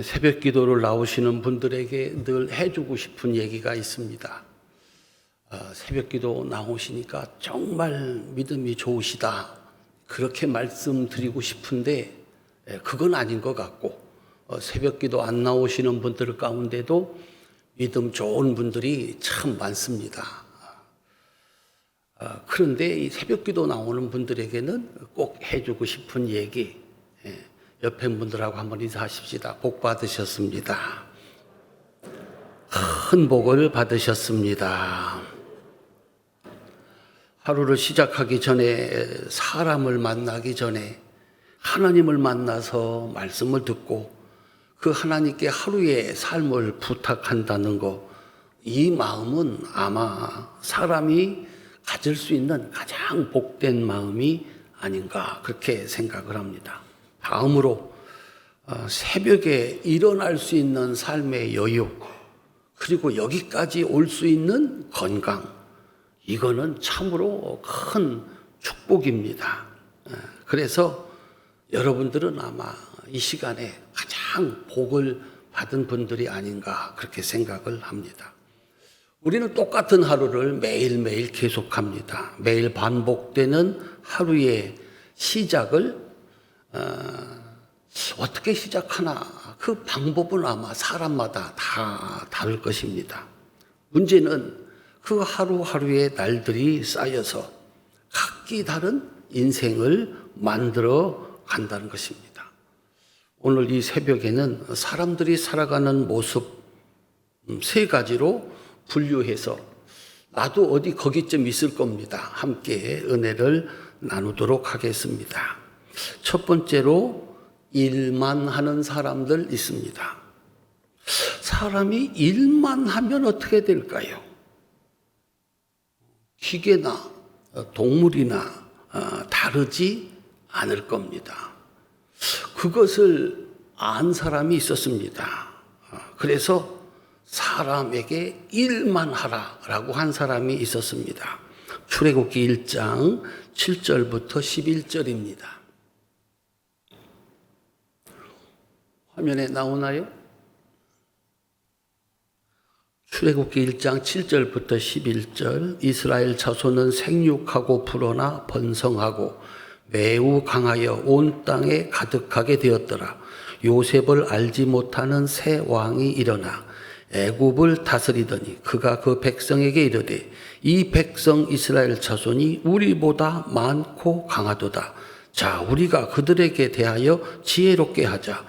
새벽 기도를 나오시는 분들에게 늘 해주고 싶은 얘기가 있습니다. 새벽 기도 나오시니까 정말 믿음이 좋으시다. 그렇게 말씀드리고 싶은데 그건 아닌 것 같고, 새벽 기도 안 나오시는 분들 가운데도 믿음 좋은 분들이 참 많습니다. 그런데 이 새벽 기도 나오는 분들에게는 꼭 해주고 싶은 얘기, 옆에 분들하고 한번 인사하십시다. 복 받으셨습니다. 큰 복을 받으셨습니다. 하루를 시작하기 전에, 사람을 만나기 전에 하나님을 만나서 말씀을 듣고 그 하나님께 하루의 삶을 부탁한다는 것, 이 마음은 아마 사람이 가질 수 있는 가장 복된 마음이 아닌가, 그렇게 생각을 합니다. 다음으로 새벽에 일어날 수 있는 삶의 여유, 그리고 여기까지 올 수 있는 건강, 이거는 참으로 큰 축복입니다. 그래서 여러분들은 아마 이 시간에 가장 복을 받은 분들이 아닌가, 그렇게 생각을 합니다. 우리는 똑같은 하루를 매일매일 계속합니다. 매일 반복되는 하루의 시작을 어떻게 시작하나, 그 방법은 아마 사람마다 다 다를 것입니다. 문제는 그 하루하루의 날들이 쌓여서 각기 다른 인생을 만들어 간다는 것입니다. 오늘 이 새벽에는 사람들이 살아가는 모습 세 가지로 분류해서 나도 어디 거기쯤 있을 겁니다. 함께 은혜를 나누도록 하겠습니다. 첫 번째로 일만 하는 사람들 있습니다. 사람이 일만 하면 어떻게 될까요? 기계나 동물이나 다르지 않을 겁니다. 그것을 안 사람이 있었습니다. 그래서 사람에게 일만 하라라고 한 사람이 있었습니다. 출애굽기 1장 7절부터 11절입니다. 화면에 나오나요? 출애굽기 1장 7절부터 11절. 이스라엘 자손은 생육하고 불어나 번성하고 매우 강하여 온 땅에 가득하게 되었더라. 요셉을 알지 못하는 새 왕이 일어나 애굽을 다스리더니 그가 그 백성에게 이르되 이 백성 이스라엘 자손이 우리보다 많고 강하도다. 자, 우리가 그들에게 대하여 지혜롭게 하자.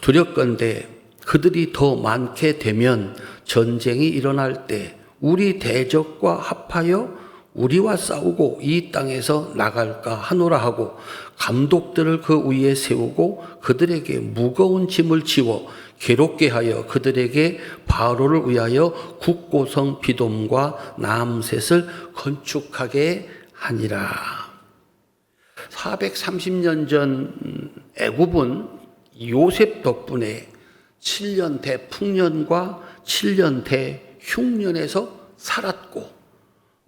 두렵건대 그들이 더 많게 되면 전쟁이 일어날 때 우리 대적과 합하여 우리와 싸우고 이 땅에서 나갈까 하노라 하고 감독들을 그 위에 세우고 그들에게 무거운 짐을 지워 괴롭게 하여 그들에게 바로를 위하여 국고성 비돔과 남셋을 건축하게 하니라. 430년 전 애굽은 요셉 덕분에 7년 대풍년과 7년 대흉년에서 살았고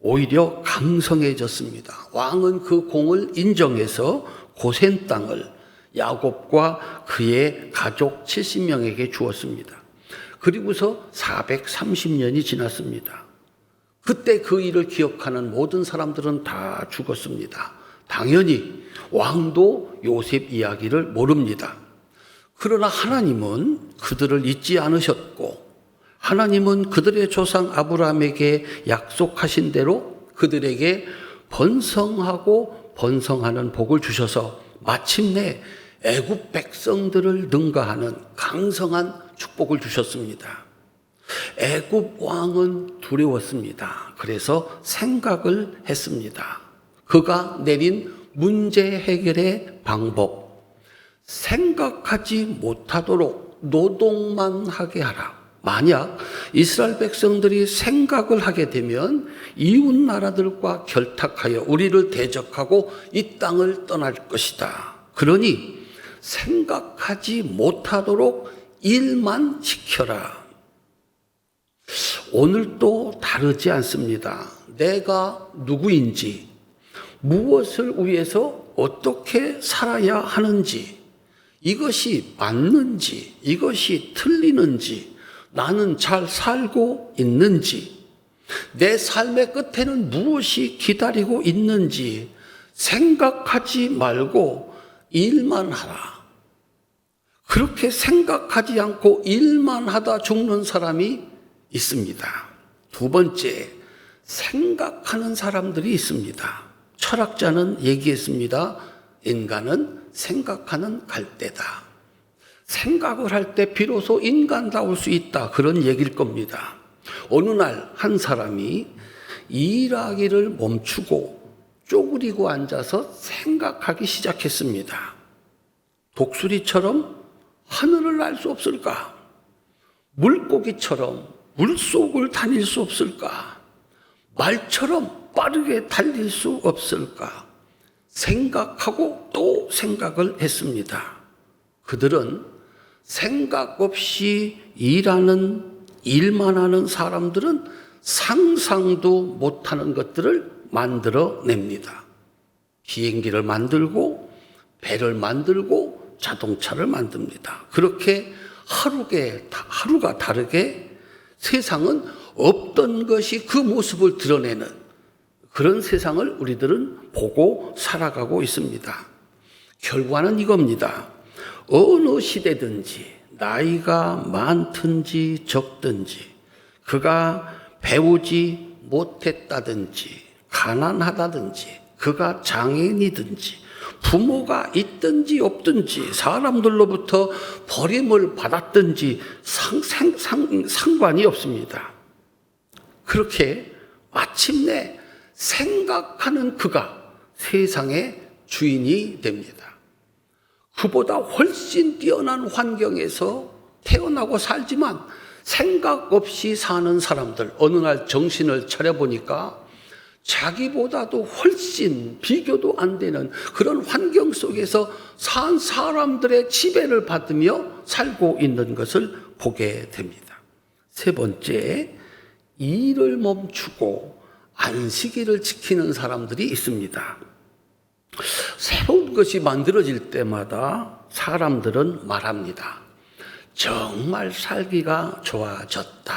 오히려 강성해졌습니다. 왕은 그 공을 인정해서 고센 땅을 야곱과 그의 가족 70명에게 주었습니다. 그리고서 430년이 지났습니다. 그때 그 일을 기억하는 모든 사람들은 다 죽었습니다. 당연히 왕도 요셉 이야기를 모릅니다. 그러나 하나님은 그들을 잊지 않으셨고 하나님은 그들의 조상 아브라함에게 약속하신 대로 그들에게 번성하고 번성하는 복을 주셔서 마침내 애굽 백성들을 능가하는 강성한 축복을 주셨습니다. 애굽 왕은 두려웠습니다. 그래서 생각을 했습니다. 그가 내린 문제 해결의 방법, 생각하지 못하도록 노동만 하게 하라. 만약 이스라엘 백성들이 생각을 하게 되면 이웃 나라들과 결탁하여 우리를 대적하고 이 땅을 떠날 것이다. 그러니 생각하지 못하도록 일만 지켜라. 오늘도 다르지 않습니다. 내가 누구인지, 무엇을 위해서 어떻게 살아야 하는지, 이것이 맞는지, 이것이 틀리는지, 나는 잘 살고 있는지, 내 삶의 끝에는 무엇이 기다리고 있는지 생각하지 말고 일만 하라. 그렇게 생각하지 않고 일만 하다 죽는 사람이 있습니다. 두 번째, 생각하는 사람들이 있습니다. 철학자는 얘기했습니다. 인간은 생각하는 갈대다. 생각을 할 때 비로소 인간다울 수 있다. 그런 얘기일 겁니다. 어느 날 한 사람이 일하기를 멈추고 쪼그리고 앉아서 생각하기 시작했습니다. 독수리처럼 하늘을 날 수 없을까? 물고기처럼 물속을 다닐 수 없을까? 말처럼 빠르게 달릴 수 없을까? 생각하고 또 생각을 했습니다. 그들은 생각 없이 일만 하는 사람들은 상상도 못하는 것들을 만들어냅니다. 비행기를 만들고 배를 만들고 자동차를 만듭니다. 그렇게 하루가 다르게 세상은 없던 것이 그 모습을 드러내는 그런 세상을 우리들은 보고 살아가고 있습니다. 결과는 이겁니다. 어느 시대든지 나이가 많든지 적든지 그가 배우지 못했다든지 가난하다든지 그가 장애인이든지 부모가 있든지 없든지 사람들로부터 버림을 받았든지 상관이 없습니다. 그렇게 마침내 생각하는 그가 세상의 주인이 됩니다. 그보다 훨씬 뛰어난 환경에서 태어나고 살지만 생각 없이 사는 사람들, 어느 날 정신을 차려보니까 자기보다도 훨씬 비교도 안 되는 그런 환경 속에서 산 사람들의 지배를 받으며 살고 있는 것을 보게 됩니다. 세 번째, 일을 멈추고 안식일을 지키는 사람들이 있습니다. 새로운 것이 만들어질 때마다 사람들은 말합니다. 정말 살기가 좋아졌다.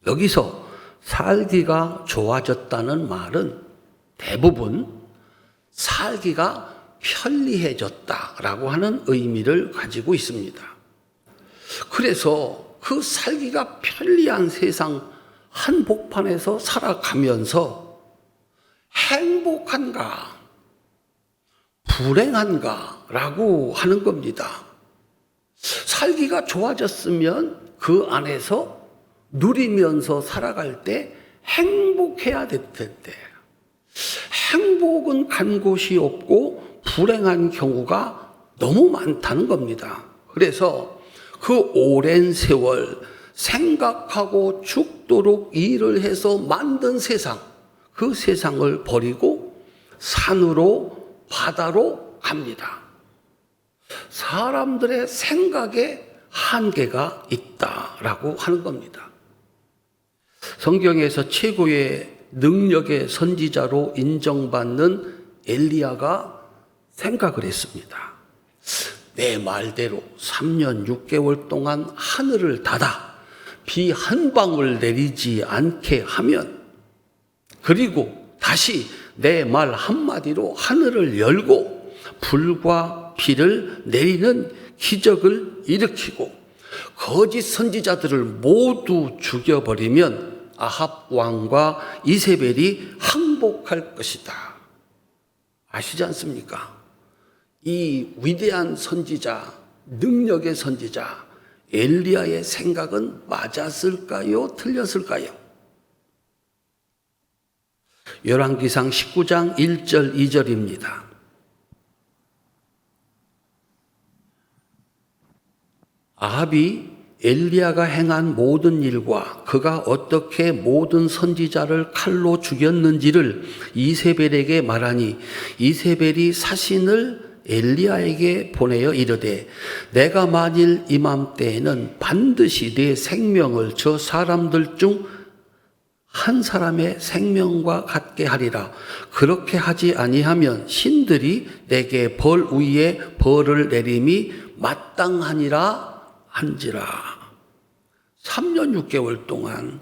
여기서 살기가 좋아졌다는 말은 대부분 살기가 편리해졌다라고 하는 의미를 가지고 있습니다. 그래서 그 살기가 편리한 세상 한복판에서 살아가면서 행복한가, 불행한가 라고 하는 겁니다. 살기가 좋아졌으면 그 안에서 누리면서 살아갈 때 행복해야 될 텐데 행복은 간 곳이 없고 불행한 경우가 너무 많다는 겁니다. 그래서 그 오랜 세월 생각하고 죽도록 일을 해서 만든 세상, 그 세상을 버리고 산으로 바다로 갑니다. 사람들의 생각에 한계가 있다라고 하는 겁니다. 성경에서 최고의 능력의 선지자로 인정받는 엘리야가 생각을 했습니다. 내 말대로 3년 6개월 동안 하늘을 닫아 비 한 방울 내리지 않게 하면, 그리고 다시 내 말 한마디로 하늘을 열고 불과 비를 내리는 기적을 일으키고 거짓 선지자들을 모두 죽여버리면 아합 왕과 이세벨이 항복할 것이다. 아시지 않습니까? 이 위대한 선지자, 능력의 선지자 엘리야의 생각은 맞았을까요? 틀렸을까요? 열왕기상 19장 1절 2절입니다. 아합이 엘리야가 행한 모든 일과 그가 어떻게 모든 선지자를 칼로 죽였는지를 이세벨에게 말하니 이세벨이 사신을 엘리야에게 보내어 이르되 내가 만일 이맘때에는 반드시 네 생명을 저 사람들 중 한 사람의 생명과 같게 하리라. 그렇게 하지 아니하면 신들이 내게 벌 위에 벌을 내림이 마땅하니라 한지라. 3년 6개월 동안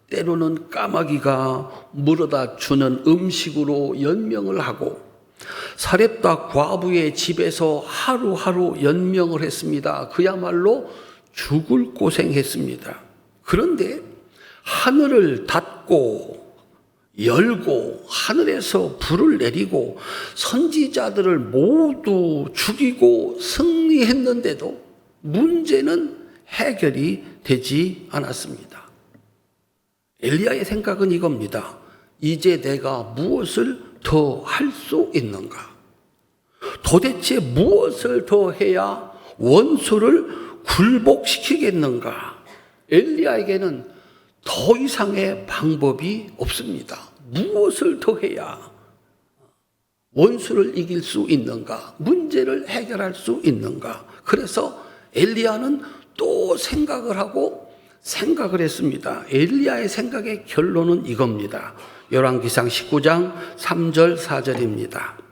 때로는 까마귀가 물어다 주는 음식으로 연명을 하고 사렙다 과부의 집에서 하루하루 연명을 했습니다. 그야말로 죽을 고생했습니다. 그런데 하늘을 닫고 열고 하늘에서 불을 내리고 선지자들을 모두 죽이고 승리했는데도 문제는 해결이 되지 않았습니다. 엘리야의 생각은 이겁니다. 이제 내가 무엇을 더 할 수 있는가? 도대체 무엇을 더 해야 원수를 굴복시키겠는가? 엘리야에게는 더 이상의 방법이 없습니다. 무엇을 더 해야 원수를 이길 수 있는가? 문제를 해결할 수 있는가? 그래서 엘리야는 또 생각을 하고 생각을 했습니다. 엘리야의 생각의 결론은 이겁니다. 열왕기상 19장 3절 4절입니다.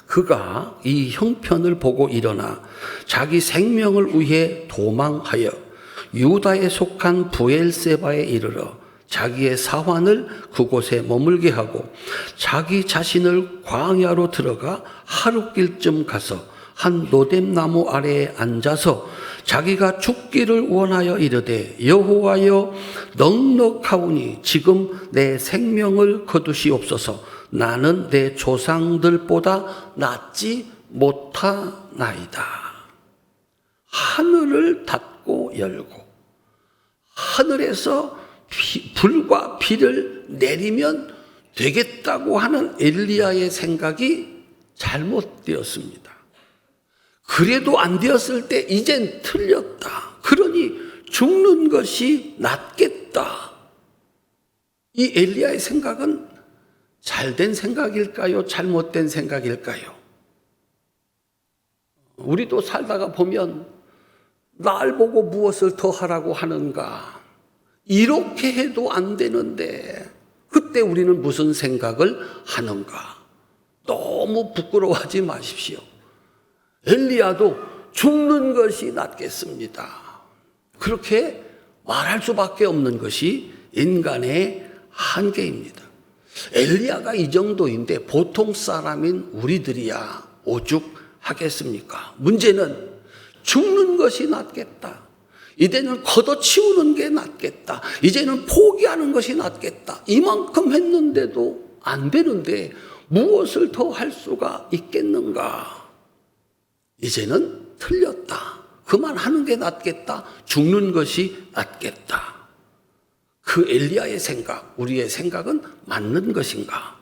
그가 이 형편을 보고 일어나 자기 생명을 위해 도망하여 유다에 속한 브엘세바에 이르러 자기의 사환을 그곳에 머물게 하고 자기 자신을 광야로 들어가 하룻길쯤 가서 한 로뎀나무 아래에 앉아서 자기가 죽기를 원하여 이르되 여호와여 넉넉하오니 지금 내 생명을 거두시옵소서. 나는 내 조상들보다 낫지 못하나이다. 하늘을 닫고 열고 하늘에서 불과 비를 내리면 되겠다고 하는 엘리야의 생각이 잘못되었습니다. 그래도 안 되었을 때 이젠 틀렸다. 그러니 죽는 것이 낫겠다. 이 엘리야의 생각은 잘된 생각일까요? 잘못된 생각일까요? 우리도 살다가 보면 날 보고 무엇을 더 하라고 하는가? 이렇게 해도 안 되는데 그때 우리는 무슨 생각을 하는가? 너무 부끄러워하지 마십시오. 엘리야도 죽는 것이 낫겠습니다. 그렇게 말할 수밖에 없는 것이 인간의 한계입니다. 엘리야가 이 정도인데 보통 사람인 우리들이야 오죽하겠습니까? 문제는 죽는 것이 낫겠다. 이제는 걷어치우는 게 낫겠다. 이제는 포기하는 것이 낫겠다. 이만큼 했는데도 안 되는데 무엇을 더 할 수가 있겠는가? 이제는 틀렸다. 그만하는 게 낫겠다. 죽는 것이 낫겠다. 그 엘리야의 생각, 우리의 생각은 맞는 것인가?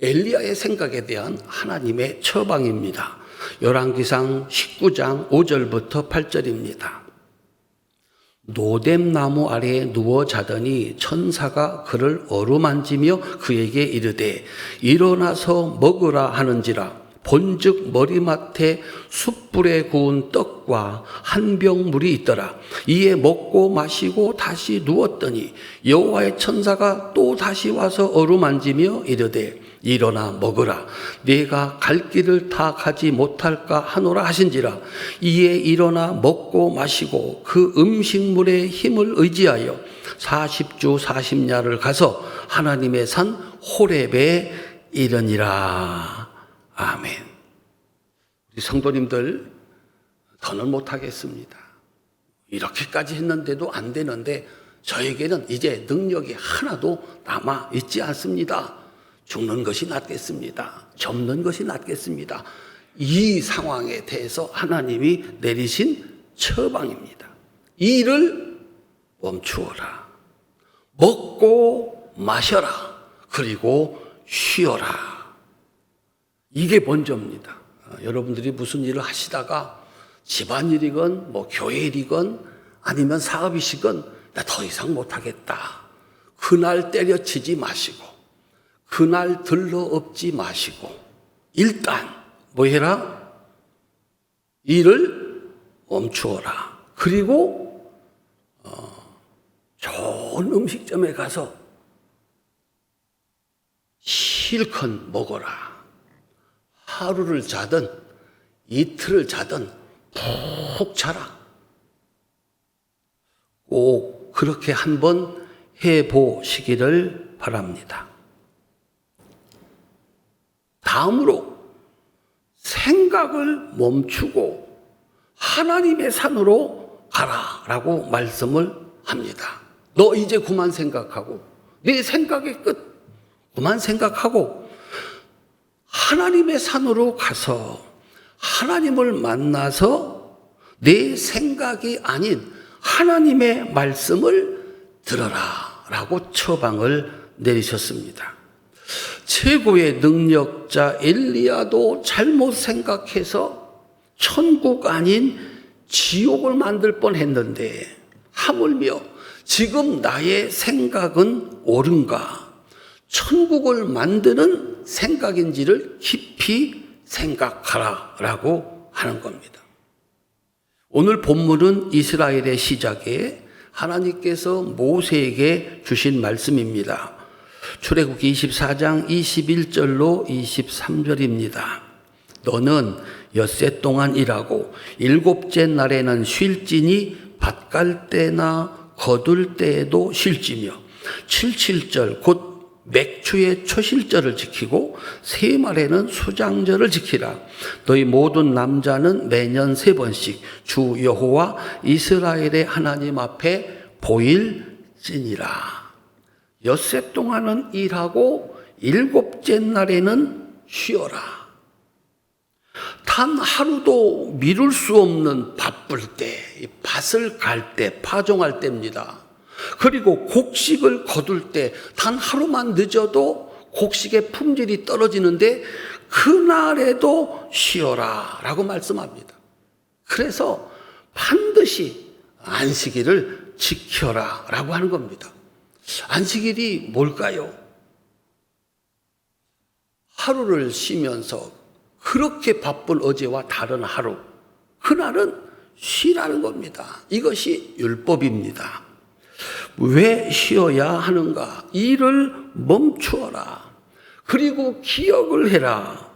엘리야의 생각에 대한 하나님의 처방입니다. 열왕기상 19장 5절부터 8절입니다. 노뎀나무 아래에 누워 자더니 천사가 그를 어루만지며 그에게 이르되 일어나서 먹으라 하는지라. 본즉 머리맡에 숯불에 구운 떡과 한 병 물이 있더라. 이에 먹고 마시고 다시 누웠더니 여호와의 천사가 또 다시 와서 어루만지며 이르되 일어나 먹으라. 네가 갈 길을 다 가지 못할까 하노라 하신지라. 이에 일어나 먹고 마시고 그 음식물의 힘을 의지하여 40주 40야를 가서 하나님의 산 호렙에 이르니라. 아멘. 우리 성도님들 더는 못하겠습니다. 이렇게까지 했는데도 안 되는데 저에게는 이제 능력이 하나도 남아 있지 않습니다. 죽는 것이 낫겠습니다. 접는 것이 낫겠습니다. 이 상황에 대해서 하나님이 내리신 처방입니다. 일을 멈추어라. 먹고 마셔라. 그리고 쉬어라. 이게 먼저입니다. 여러분들이 무슨 일을 하시다가 집안일이건 뭐 교회일이건 아니면 사업이시건 나 더 이상 못하겠다. 그날 때려치지 마시고 그날 들러엎지 마시고 일단 뭐 해라? 일을 멈추어라. 그리고 좋은 음식점에 가서 실컷 먹어라. 하루를 자든 이틀을 자든 푹 자라. 꼭 그렇게 한번 해보시기를 바랍니다. 다음으로 생각을 멈추고 하나님의 산으로 가라라고 말씀을 합니다. 너 이제 그만 생각하고 네 생각의 끝 그만 생각하고 하나님의 산으로 가서 하나님을 만나서 내 생각이 아닌 하나님의 말씀을 들어라 라고 처방을 내리셨습니다. 최고의 능력자 엘리야도 잘못 생각해서 천국 아닌 지옥을 만들 뻔했는데 하물며 지금 나의 생각은 옳은가? 천국을 만드는 생각인지를 깊이 생각하라 라고 하는 겁니다. 오늘 본문은 이스라엘의 시작에 하나님께서 모세에게 주신 말씀입니다. 출애굽기 24장 21절로 23절입니다. 너는 엿새 동안 일하고 일곱째 날에는 쉴지니 밭 갈 때나 거둘 때에도 쉴지며 77절 곧 맥추의 초실절을 지키고 세 말에는 수장절을 지키라. 너희 모든 남자는 매년 3번씩 주 여호와 이스라엘의 하나님 앞에 보일지니라. 엿새 동안은 일하고 일곱째 날에는 쉬어라. 단 하루도 미룰 수 없는 바쁠 때, 밭을 갈 때, 파종할 때입니다. 그리고 곡식을 거둘 때 단 하루만 늦어도 곡식의 품질이 떨어지는데 그날에도 쉬어라 라고 말씀합니다. 그래서 반드시 안식일을 지켜라 라고 하는 겁니다. 안식일이 뭘까요? 하루를 쉬면서 그렇게 바쁜 어제와 다른 하루, 그날은 쉬라는 겁니다. 이것이 율법입니다. 왜 쉬어야 하는가? 일을 멈추어라. 그리고 기억을 해라.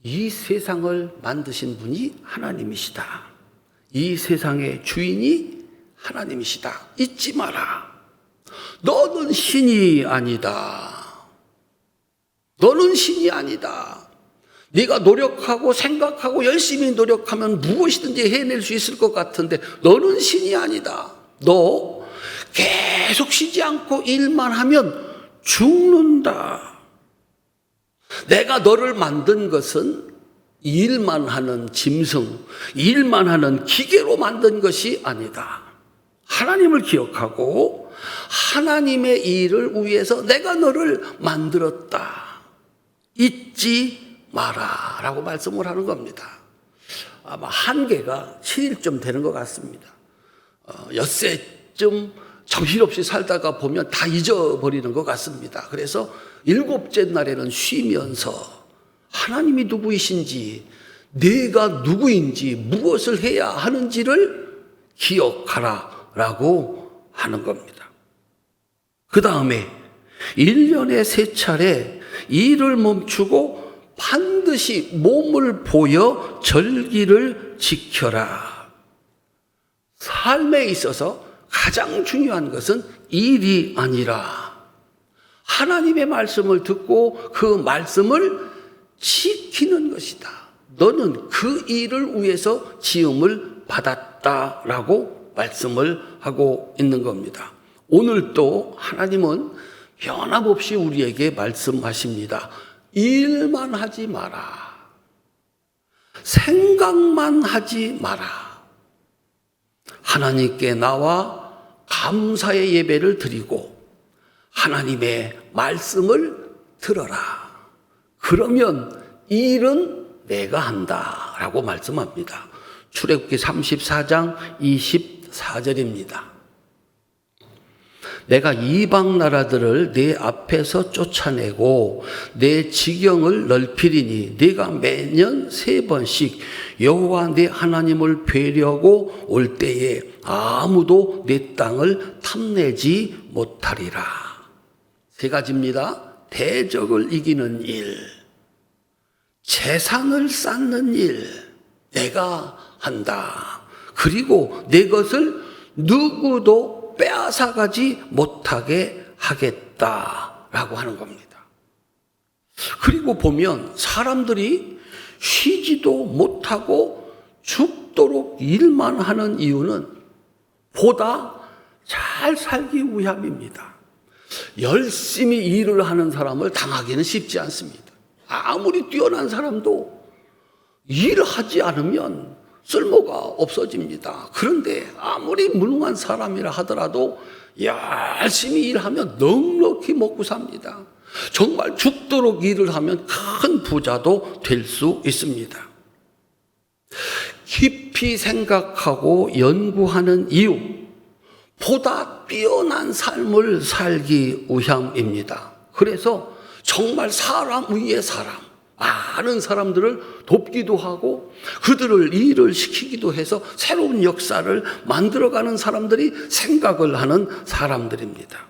이 세상을 만드신 분이 하나님이시다. 이 세상의 주인이 하나님이시다. 잊지 마라. 너는 신이 아니다. 너는 신이 아니다. 네가 노력하고 생각하고 열심히 노력하면 무엇이든지 해낼 수 있을 것 같은데 너는 신이 아니다. 너 계속 쉬지 않고 일만 하면 죽는다. 내가 너를 만든 것은 일만 하는 짐승, 일만 하는 기계로 만든 것이 아니다. 하나님을 기억하고 하나님의 일을 위해서 내가 너를 만들었다. 잊지 마라 라고 말씀을 하는 겁니다. 아마 한계가 7일쯤 되는 것 같습니다. 엿새쯤 정신없이 살다가 보면 다 잊어버리는 것 같습니다. 그래서 일곱째 날에는 쉬면서 하나님이 누구이신지, 내가 누구인지, 무엇을 해야 하는지를 기억하라 라고 하는 겁니다. 그 다음에 1년에 3차례 일을 멈추고 반드시 몸을 보여 절기를 지켜라. 삶에 있어서 가장 중요한 것은 일이 아니라 하나님의 말씀을 듣고 그 말씀을 지키는 것이다. 너는 그 일을 위해서 지음을 받았다라고 말씀을 하고 있는 겁니다. 오늘 또 하나님은 변함없이 우리에게 말씀하십니다. 일만 하지 마라. 생각만 하지 마라. 하나님께 나와 감사의 예배를 드리고 하나님의 말씀을 들어라. 그러면 일은 내가 한다라고 말씀합니다. 출애굽기 34장 24절입니다. 내가 이방 나라들을 내 앞에서 쫓아내고 내 지경을 넓히리니 네가 매년 3번씩 여호와 내 하나님을 뵈려고 올 때에 아무도 내 땅을 탐내지 못하리라. 3가지입니다. 대적을 이기는 일, 재산을 쌓는 일 내가 한다. 그리고 내 것을 누구도 빼앗아가지 못하게 하겠다라고 하는 겁니다. 그리고 보면 사람들이 쉬지도 못하고 죽도록 일만 하는 이유는 보다 잘 살기 위함입니다. 열심히 일을 하는 사람을 당하기는 쉽지 않습니다. 아무리 뛰어난 사람도 일하지 않으면 쓸모가 없어집니다. 그런데 아무리 무능한 사람이라 하더라도 열심히 일하면 넉넉히 먹고 삽니다. 정말 죽도록 일을 하면 큰 부자도 될 수 있습니다. 깊이 생각하고 연구하는 이유, 보다 뛰어난 삶을 살기 위함입니다. 그래서 정말 사람 위에 사람, 많은 사람들을 돕기도 하고 그들을 일을 시키기도 해서 새로운 역사를 만들어가는 사람들이 생각을 하는 사람들입니다.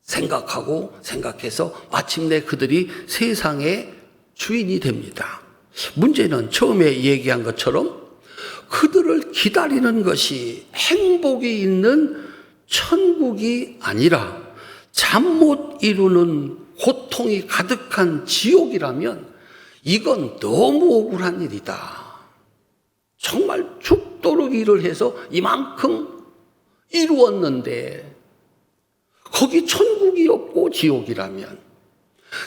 생각하고 생각해서 마침내 그들이 세상의 주인이 됩니다. 문제는 처음에 얘기한 것처럼 그들을 기다리는 것이 행복이 있는 천국이 아니라 잠 못 이루는 고통이 가득한 지옥이라면 이건 너무 억울한 일이다. 정말 죽도록 일을 해서 이만큼 이루었는데 거기 천국이 없고 지옥이라면,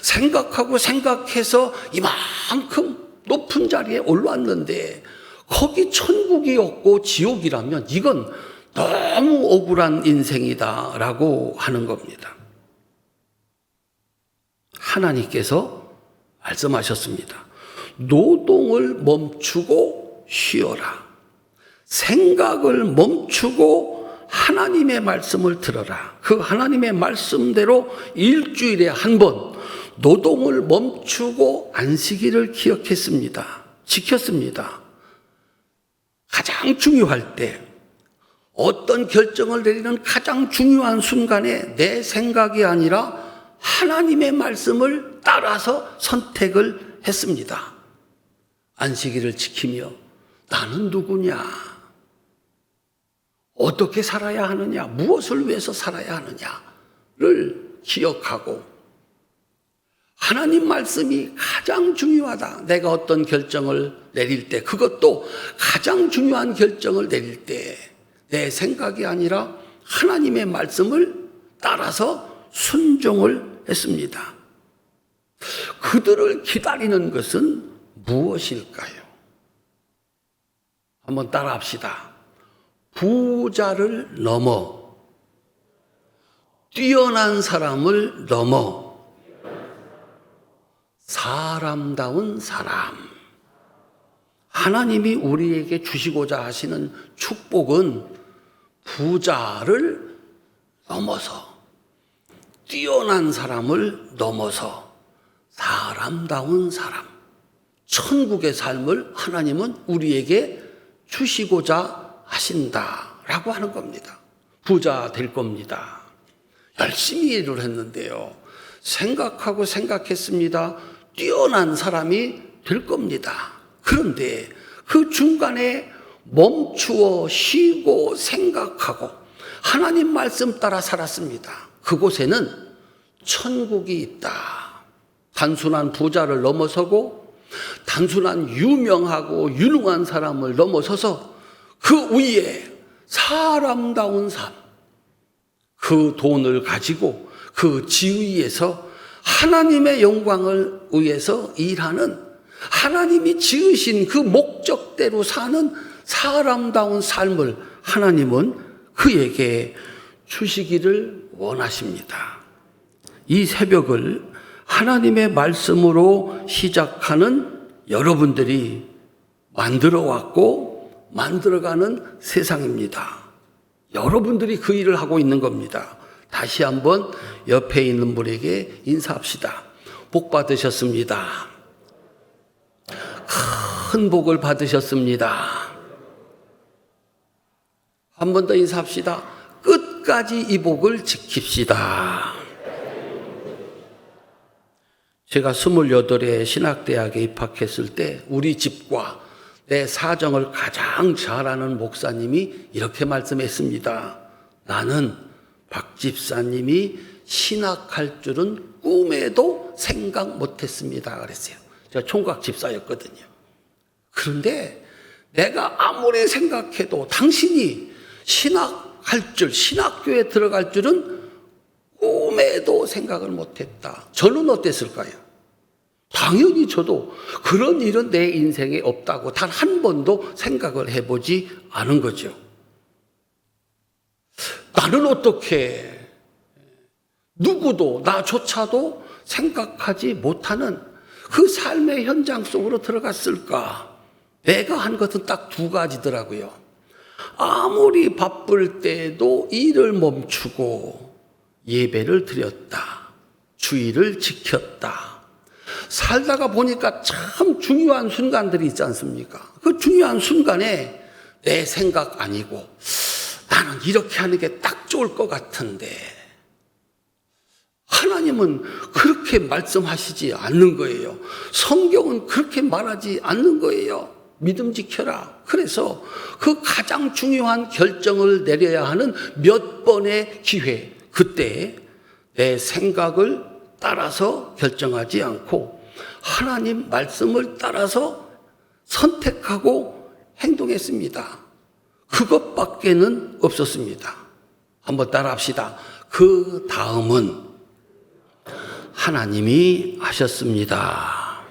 생각하고 생각해서 이만큼 높은 자리에 올랐는데 거기 천국이 없고 지옥이라면 이건 너무 억울한 인생이다라고 하는 겁니다. 하나님께서 말씀하셨습니다. 노동을 멈추고 쉬어라. 생각을 멈추고 하나님의 말씀을 들어라. 그 하나님의 말씀대로 일주일에 한 번 노동을 멈추고 안식일을 기억했습니다. 지켰습니다. 가장 중요할 때, 어떤 결정을 내리는 가장 중요한 순간에 내 생각이 아니라 하나님의 말씀을 따라서 선택을 했습니다. 안식일을 지키며 나는 누구냐? 어떻게 살아야 하느냐? 무엇을 위해서 살아야 하느냐를 기억하고, 하나님 말씀이 가장 중요하다. 내가 어떤 결정을 내릴 때, 그것도 가장 중요한 결정을 내릴 때 내 생각이 아니라 하나님의 말씀을 따라서 순종을 했습니다. 그들을 기다리는 것은 무엇일까요? 한번 따라합시다. 부자를 넘어, 뛰어난 사람을 넘어, 사람다운 사람. 하나님이 우리에게 주시고자 하시는 축복은 부자를 넘어서, 뛰어난 사람을 넘어서 사람다운 사람, 천국의 삶을 하나님은 우리에게 주시고자 하신다라고 하는 겁니다. 부자 될 겁니다. 열심히 일을 했는데요, 생각하고 생각했습니다. 뛰어난 사람이 될 겁니다. 그런데 그 중간에 멈추어 쉬고 생각하고 하나님 말씀 따라 살았습니다. 그곳에는 천국이 있다. 단순한 부자를 넘어서고 단순한 유명하고 유능한 사람을 넘어서서 그 위에 사람다운 삶, 그 돈을 가지고 그 지위에서 하나님의 영광을 위해서 일하는, 하나님이 지으신 그 목적대로 사는 사람다운 삶을 하나님은 그에게 주시기를 원하십니다. 이 새벽을 하나님의 말씀으로 시작하는 여러분들이 만들어 왔고 만들어가는 세상입니다. 여러분들이 그 일을 하고 있는 겁니다. 다시 한번 옆에 있는 분에게 인사합시다. 복 받으셨습니다. 큰 복을 받으셨습니다. 한 번 더 인사합시다. 끝까지 이 복을 지킵시다. 제가 28에 신학대학에 입학했을 때 우리 집과 내 사정을 가장 잘 아는 목사님이 이렇게 말씀했습니다. 나는 박 집사님이 신학할 줄은 꿈에도 생각 못했습니다. 그랬어요. 제가 총각 집사였거든요. 그런데 내가 아무리 생각해도 당신이 신학할 줄, 신학교에 들어갈 줄은 꿈에도 생각을 못했다. 저는 어땠을까요? 당연히 저도 그런 일은 내 인생에 없다고 단 한 번도 생각을 해보지 않은 거죠. 나는 어떻게 누구도 나조차도 생각하지 못하는 그 삶의 현장 속으로 들어갔을까? 내가 한 것은 딱 두 가지더라고요. 아무리 바쁠 때도 일을 멈추고 예배를 드렸다. 주의를 지켰다. 살다가 보니까 참 중요한 순간들이 있지 않습니까? 그 중요한 순간에 내 생각 아니고 나는 이렇게 하는 게 딱 좋을 것 같은데 하나님은 그렇게 말씀하시지 않는 거예요. 성경은 그렇게 말하지 않는 거예요. 믿음 지켜라. 그래서 그 가장 중요한 결정을 내려야 하는 몇 번의 기회, 그때 내 생각을 따라서 결정하지 않고 하나님 말씀을 따라서 선택하고 행동했습니다. 그것밖에는 없었습니다. 한번 따라합시다. 그 다음은 하나님이 하셨습니다.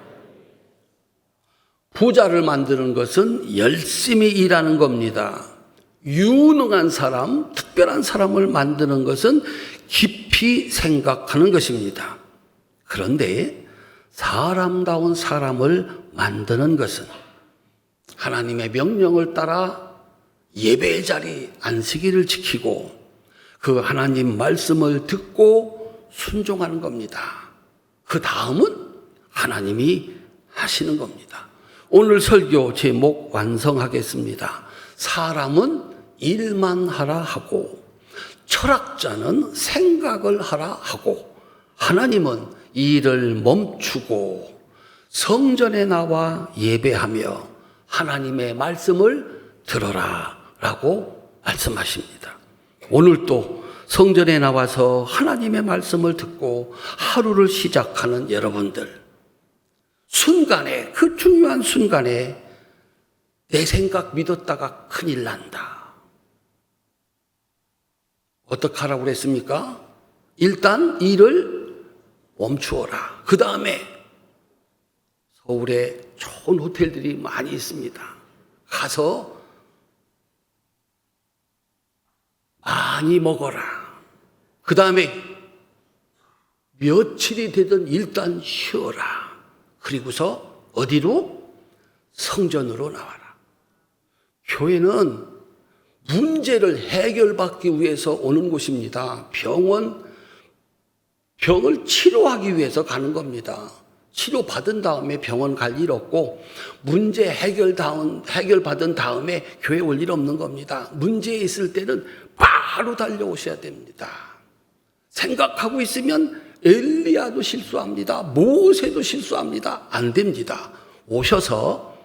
부자를 만드는 것은 열심히 일하는 겁니다. 유능한 사람, 특별한 사람을 만드는 것은 깊이 생각하는 것입니다. 그런데 사람다운 사람을 만드는 것은 하나님의 명령을 따라 예배의 자리 안식일을 지키고 그 하나님 말씀을 듣고 순종하는 겁니다. 그 다음은 하나님이 하시는 겁니다. 오늘 설교 제목 완성하겠습니다. 사람은 일만 하라 하고 철학자는 생각을 하라 하고 하나님은 일을 멈추고 성전에 나와 예배하며 하나님의 말씀을 들어라 라고 말씀하십니다. 오늘도 성전에 나와서 하나님의 말씀을 듣고 하루를 시작하는 여러분들, 순간에, 그 중요한 순간에 내 생각 믿었다가 큰일 난다. 어떻게 하라고 그랬습니까? 일단 일을 멈추어라. 그 다음에 서울에 좋은 호텔들이 많이 있습니다. 가서 많이 먹어라. 그 다음에 며칠이 되든 일단 쉬어라. 그리고서 어디로? 성전으로 나와라. 교회는 문제를 해결받기 위해서 오는 곳입니다. 병을 치료하기 위해서 가는 겁니다. 치료받은 다음에 병원 갈 일 없고 문제 해결받은 다음에 교회 올 일 없는 겁니다. 문제 있을 때는 바로 달려오셔야 됩니다. 생각하고 있으면 엘리야도 실수합니다. 모세도 실수합니다. 안 됩니다. 오셔서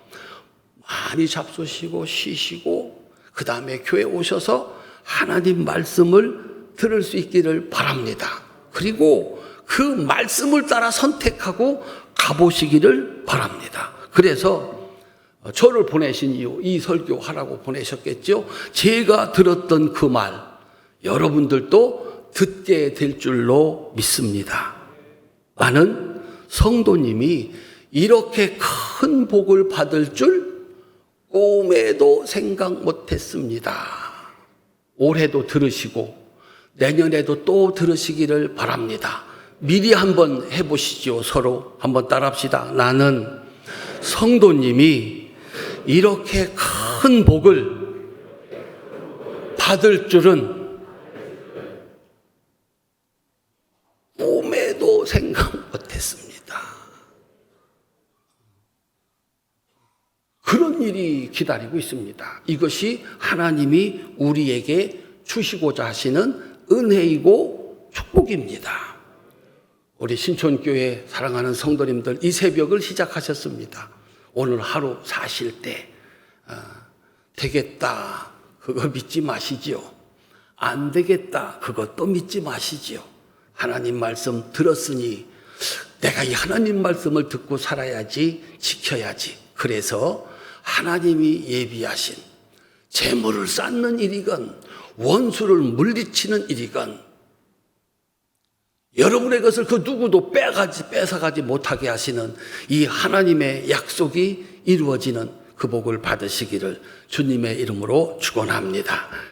많이 잡수시고 쉬시고 그 다음에 교회 오셔서 하나님 말씀을 들을 수 있기를 바랍니다. 그리고 그 말씀을 따라 선택하고 가보시기를 바랍니다. 그래서 저를 보내신 이유, 이 설교하라고 보내셨겠죠? 제가 들었던 그 말 여러분들도 듣게 될 줄로 믿습니다. 나는 성도님이 이렇게 큰 복을 받을 줄 꿈에도 생각 못했습니다. 올해도 들으시고 내년에도 또 들으시기를 바랍니다. 미리 한번 해보시죠. 서로 한번 따라합시다. 나는 성도님이 이렇게 큰 복을 받을 줄은 꿈에도 생각 못했습니다. 그런 일이 기다리고 있습니다. 이것이 하나님이 우리에게 주시고자 하시는 은혜이고 축복입니다. 우리 신촌교회 사랑하는 성도님들, 이 새벽을 시작하셨습니다. 오늘 하루 사실 때 되겠다 그거 믿지 마시지요. 안 되겠다 그것도 믿지 마시지요. 하나님 말씀 들었으니 내가 이 하나님 말씀을 듣고 살아야지, 지켜야지. 그래서 하나님이 예비하신 재물을 쌓는 일이건 원수를 물리치는 일이건 여러분의 것을 그 누구도 뺏어가지 못하게 하시는 이 하나님의 약속이 이루어지는 그 복을 받으시기를 주님의 이름으로 축원합니다.